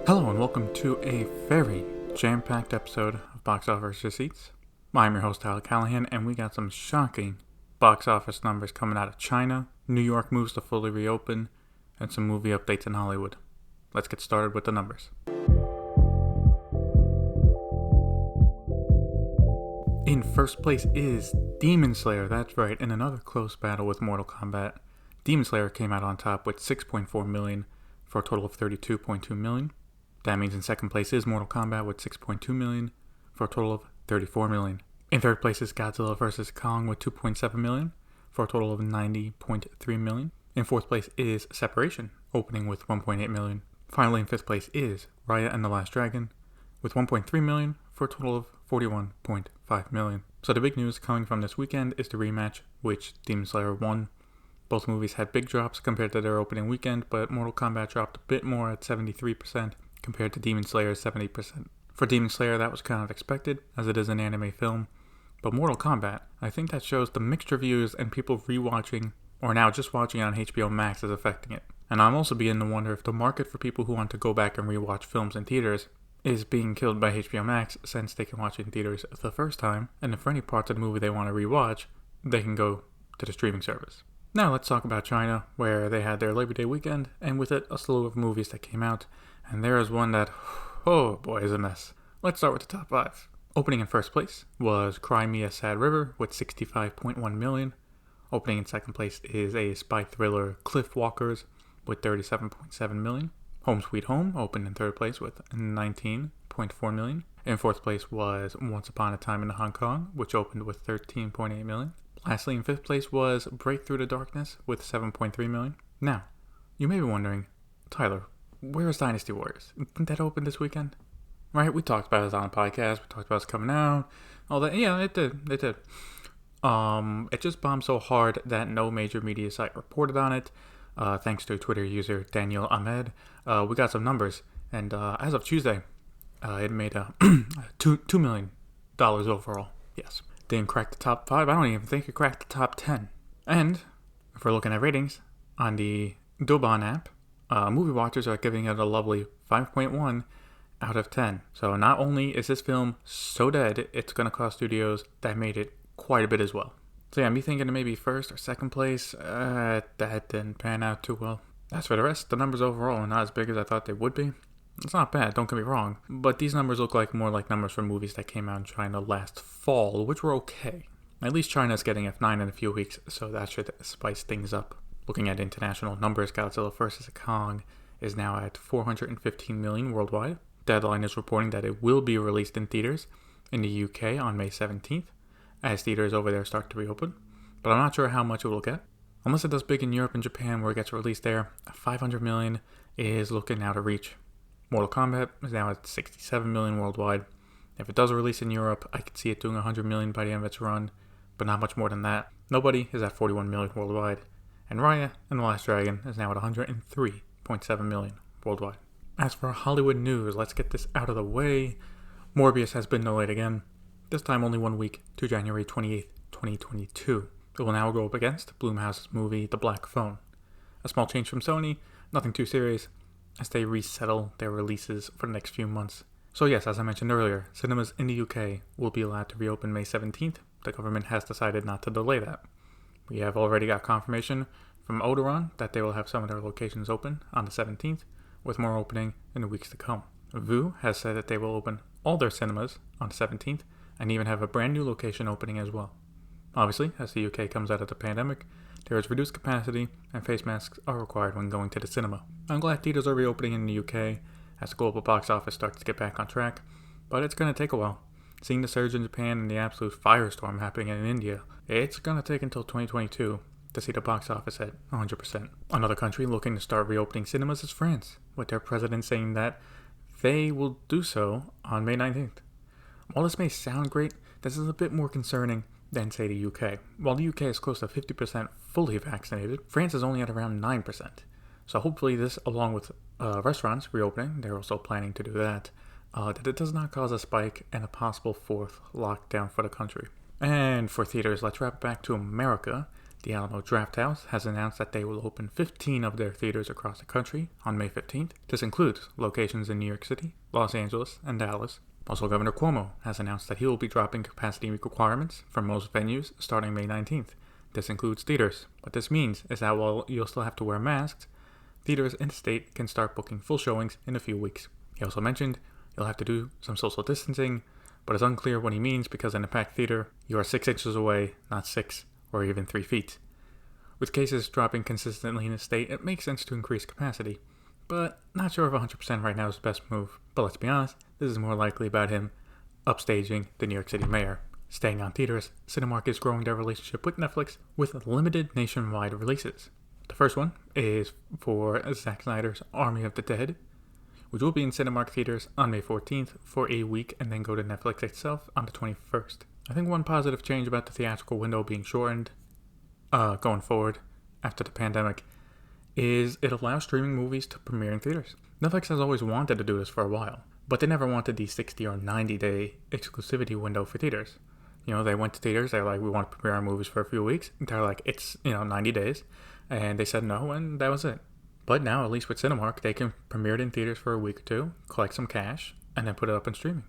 Hello and welcome to a very jam-packed episode of Box Office Receipts. I'm your host Tyler Callahan, and we got some shocking box office numbers coming out of China, New York moves to fully reopen, and some movie updates in Hollywood. Let's get started with the numbers. In first place is Demon Slayer, that's right, in another close battle with Mortal Kombat. Demon Slayer came out on top with 6.4 million for a total of 32.2 million. That means in second place is Mortal Kombat with 6.2 million for a total of 34 million. In third place is Godzilla vs. Kong with 2.7 million for a total of 90.3 million. In fourth place is Separation, opening with 1.8 million. Finally, in fifth place is Raya and the Last Dragon with 1.3 million for a total of 41.5 million. So the big news coming from this weekend is the rematch, which Demon Slayer won. Both movies had big drops compared to their opening weekend, but Mortal Kombat dropped a bit more at 73% compared to Demon Slayer's 70%. For Demon Slayer, that was kind of expected, as it is an anime film. But Mortal Kombat, I think that shows the mixed reviews and people rewatching, or now just watching it on HBO Max, is affecting it. And I'm also beginning to wonder if the market for people who want to go back and rewatch films in theaters is being killed by HBO Max, since they can watch it in theaters the first time, and if for any parts of the movie they want to rewatch, they can go to the streaming service. Now let's talk about China, where they had their Labor Day weekend, and with it a slew of movies that came out, and there is one that, oh boy, is a mess. Let's start with the top 5. Opening in first place was Cry Me a Sad River with 65.1 million. Opening in second place is a spy thriller Cliff Walkers with 37.7 million. Home Sweet Home opened in third place with 19.4 million. In fourth place was Once Upon a Time in Hong Kong, which opened with 13.8 million. Lastly, in fifth place was Break Through the Darkness with 7.3 million. Now, you may be wondering, Tyler, where is Dynasty Warriors? Didn't that open this weekend? Right, we talked about it on the podcast, we talked about it coming out, all that. Yeah, it did. It just bombed so hard that no major media site reported on it. Thanks to Twitter user Daniel Ahmed. We got some numbers, and as of Tuesday, it made $2 million overall. Yes. Didn't crack the top 5. I don't even think it cracked the top 10. And if we're looking at ratings on the Douban app, movie watchers are giving it a lovely 5.1 out of 10. So not only is this film so dead, it's going to cost studios that made it quite a bit as well. So yeah, me thinking it maybe first or second place, that didn't pan out too well. As for the rest, the numbers overall are not as big as I thought they would be. It's not bad, don't get me wrong, but these numbers look like more like numbers for movies that came out in China last fall, which were okay. At least China's getting F9 in a few weeks, so that should spice things up. Looking at international numbers, Godzilla vs. Kong is now at 415 million worldwide. Deadline is reporting that it will be released in theaters in the UK on May 17th, as theaters over there start to reopen, but I'm not sure how much it will get. Unless it does big in Europe and Japan where it gets released there, 500 million is looking out of reach. Mortal Kombat is now at 67 million worldwide. If it does release in Europe, I could see it doing 100 million by the end of its run, but not much more than that. Nobody is at 41 million worldwide, and Raya and the Last Dragon is now at 103.7 million worldwide. As for Hollywood news, let's get this out of the way. Morbius has been delayed again, this time only 1 week to January 28th, 2022. It will now go up against Blumhouse's movie The Black Phone. A small change from Sony, nothing too serious, as they resettle their releases for the next few months. So yes, as I mentioned earlier, cinemas in the UK will be allowed to reopen May 17th. The government has decided not to delay that. We have already got confirmation from Odeon that they will have some of their locations open on the 17th, with more opening in the weeks to come. Vue has said that they will open all their cinemas on the 17th, and even have a brand new location opening as well. Obviously, as the UK comes out of the pandemic, there is reduced capacity and face masks are required when going to the cinema. I'm glad theaters are reopening in the UK as the global box office starts to get back on track, but it's going to take a while. Seeing the surge in Japan and the absolute firestorm happening in India, it's going to take until 2022 to see the box office at 100%. Another country looking to start reopening cinemas is France, with their president saying that they will do so on May 19th. While this may sound great, this is a bit more concerning than, say, the UK. While the UK is close to 50% fully vaccinated, France is only at around 9%. So hopefully this, along with restaurants reopening, they're also planning to do that, that it does not cause a spike and a possible fourth lockdown for the country. And for theaters, let's wrap it back to America. The Alamo Drafthouse has announced that they will open 15 of their theaters across the country on May 15th. This includes locations in New York City, Los Angeles, and Dallas. Also, Governor Cuomo has announced that he will be dropping capacity requirements for most venues starting May 19th. This includes theaters. What this means is that while you'll still have to wear masks, theaters in the state can start booking full showings in a few weeks. He also mentioned you'll have to do some social distancing, but it's unclear what he means because in a packed theater, you are 6 inches away, not 6 or even 3 feet. With cases dropping consistently in the state, it makes sense to increase capacity, but not sure if 100% right now is the best move. But let's be honest, this is more likely about him upstaging the New York City mayor. Staying on theaters, Cinemark is growing their relationship with Netflix with limited nationwide releases. The first one is for Zack Snyder's Army of the Dead, which will be in Cinemark theaters on May 14th for a week and then go to Netflix itself on the 21st. I think one positive change about the theatrical window being shortened going forward after the pandemic is it allows streaming movies to premiere in theaters. Netflix has always wanted to do this for a while, but they never wanted the 60 or 90 day exclusivity window for theaters. They went to theaters, they're like, we want to premiere our movies for a few weeks. They're like, it's, 90 days. And they said no, and that was it. But now, at least with Cinemark, they can premiere it in theaters for a week or two, collect some cash, and then put it up in streaming.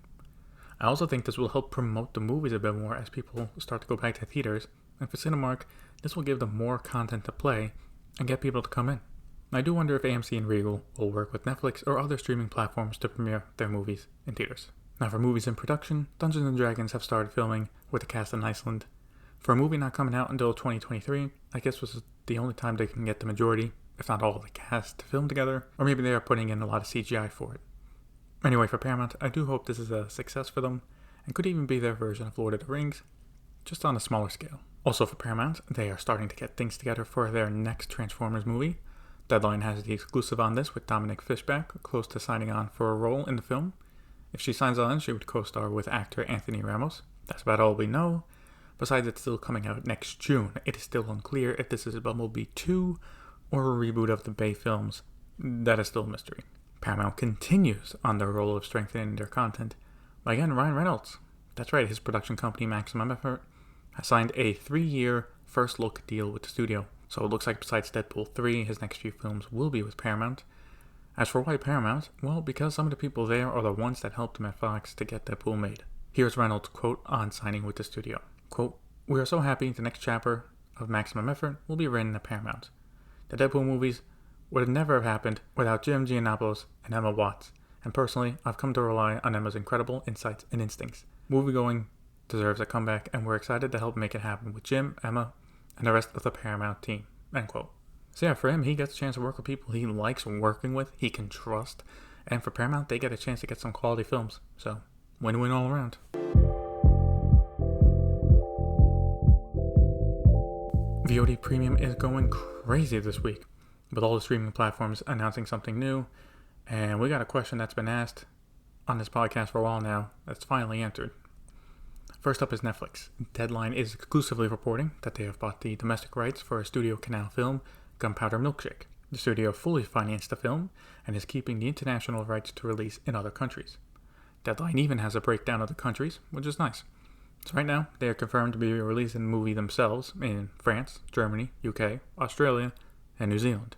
I also think this will help promote the movies a bit more as people start to go back to theaters. And for Cinemark, this will give them more content to play and get people to come in. I do wonder if AMC and Regal will work with Netflix or other streaming platforms to premiere their movies in theaters. Now for movies in production, Dungeons & Dragons have started filming with the cast in Iceland. For a movie not coming out until 2023, I guess this is the only time they can get the majority, if not all of the cast, to film together, or maybe they are putting in a lot of CGI for it. Anyway, for Paramount, I do hope this is a success for them, and could even be their version of Lord of the Rings, just on a smaller scale. Also for Paramount, they are starting to get things together for their next Transformers movie. Deadline has the exclusive on this with Dominic Fishback, close to signing on for a role in the film. If she signs on, she would co-star with actor Anthony Ramos. That's about all we know. Besides, it's still coming out next June. It is still unclear if this is Bumblebee 2 or a reboot of the Bay films. That is still a mystery. Paramount continues on their role of strengthening their content. Again, Ryan Reynolds. That's right, his production company Maximum Effort has signed a 3-year first look deal with the studio. So it looks like besides Deadpool 3, his next few films will be with Paramount. As for why Paramount? Well, because some of the people there are the ones that helped him at Fox to get Deadpool made. Here's Reynolds' quote on signing with the studio. Quote, "We are so happy the next chapter of Maximum Effort will be written at Paramount. The Deadpool movies would never have happened without Jim Giannopoulos and Emma Watts, and personally, I've come to rely on Emma's incredible insights and instincts. Moviegoing deserves a comeback, and we're excited to help make it happen with Jim, Emma, and the rest of the Paramount team." End quote. So yeah, for him, he gets a chance to work with people he likes working with, he can trust, and for Paramount, they get a chance to get some quality films. So, win-win all around. VOD Premium is going crazy this week, with all the streaming platforms announcing something new, and we got a question that's been asked on this podcast for a while now that's finally answered. First up is Netflix. Deadline is exclusively reporting that they have bought the domestic rights for a Studio Canal film, Gunpowder Milkshake. The studio fully financed the film and is keeping the international rights to release in other countries. Deadline even has a breakdown of the countries, which is nice. So right now, they are confirmed to be releasing the movie themselves in France, Germany, UK, Australia, and New Zealand.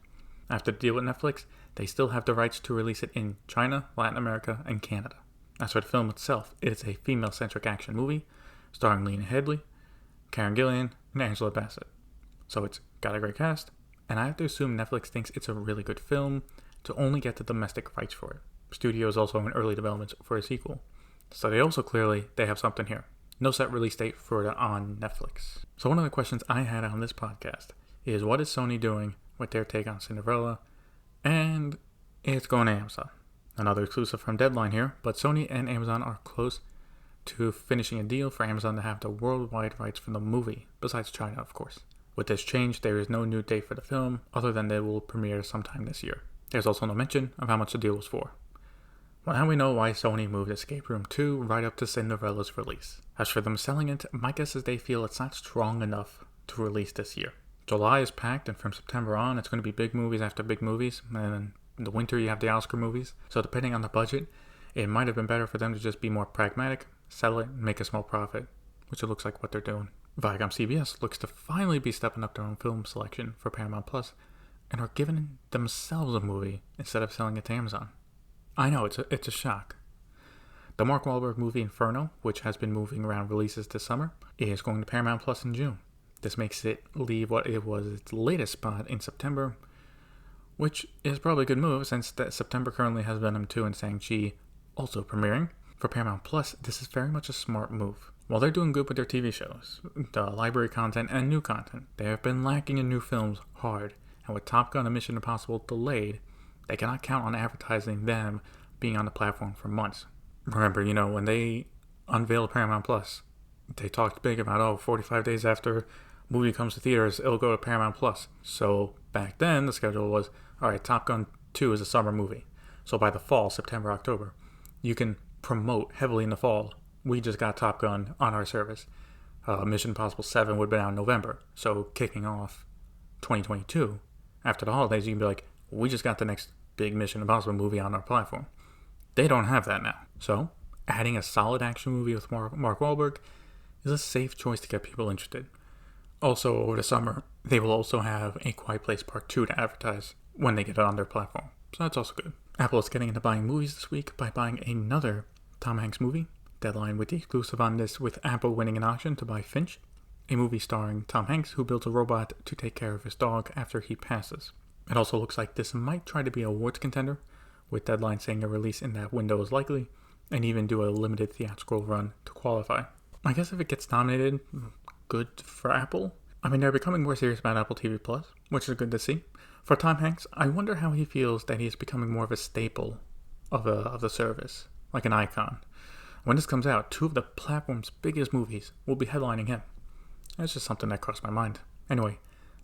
After the deal with Netflix, they still have the rights to release it in China, Latin America, and Canada. As for the film itself, it is a female-centric action movie starring Lena Headey, Karen Gillan, and Angela Bassett. So it's got a great cast, and I have to assume Netflix thinks it's a really good film to only get the domestic rights for it. Studio is also in early development for a sequel. So they have something here. No set release date for it on Netflix. So one of the questions I had on this podcast is, what is Sony doing with their take on Cinderella? And it's going to Amazon. Another exclusive from Deadline here, but Sony and Amazon are close to finishing a deal for Amazon to have the worldwide rights for the movie, besides China, of course. With this change, there is no new date for the film, other than they will premiere sometime this year. There's also no mention of how much the deal was for. Well, now we know why Sony moved Escape Room 2 right up to Cinderella's release. As for them selling it, my guess is they feel it's not strong enough to release this year. July is packed, and from September on, it's going to be big movies after big movies, and then in the winter you have the Oscar movies. So depending on the budget, it might have been better for them to just be more pragmatic, sell it, and make a small profit, which it looks like what they're doing. Viacom CBS looks to finally be stepping up their own film selection for Paramount Plus and are giving themselves a movie instead of selling it to Amazon. I know, it's a shock. The Mark Wahlberg movie Inferno, which has been moving around releases this summer, is going to Paramount Plus in June. This makes it leave what it was its latest spot in September, which is probably a good move since that September currently has Venom 2 and Shang-Chi also premiering. For Paramount Plus, this is very much a smart move. While they're doing good with their TV shows, the library content and new content, they have been lacking in new films hard, and with Top Gun and Mission Impossible delayed, they cannot count on advertising them being on the platform for months. Remember, when they unveiled Paramount Plus, they talked big about, 45 days after movie comes to theaters, it'll go to Paramount Plus. So back then, the schedule was, alright, Top Gun 2 is a summer movie. So by the fall, September, October, you can promote heavily in the fall. We just got Top Gun on our service. Mission Impossible 7 would have been out in November. So kicking off 2022, after the holidays, you can be like, we just got the next big Mission Impossible movie on our platform. They don't have that now. So adding a solid action movie with Mark Wahlberg is a safe choice to get people interested. Also, over the summer, they will also have A Quiet Place Part 2 to advertise when they get it on their platform. So that's also good. Apple is getting into buying movies this week by buying another Tom Hanks movie. Deadline with the exclusive on this, with Apple winning an auction to buy Finch, a movie starring Tom Hanks who builds a robot to take care of his dog after he passes. It also looks like this might try to be a awards contender, with Deadline saying a release in that window is likely, and even do a limited theatrical run to qualify. I guess if it gets nominated, good for Apple. I mean, they're becoming more serious about Apple TV Plus, which is good to see. For Tom Hanks, I wonder how he feels that he is becoming more of a staple of the service, like an icon. When this comes out, 2 of the platform's biggest movies will be headlining him. That's just something that crossed my mind. Anyway,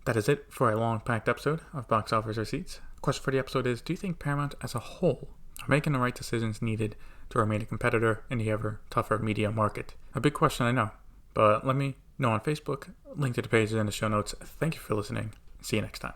that is it for a long-packed episode of Box Office Receipts. Question for the episode is, do you think Paramount as a whole are making the right decisions needed to remain a competitor in the ever tougher media market? A big question, I know, but let me know on Facebook. Link to the pages in the show notes. Thank you for listening. See you next time.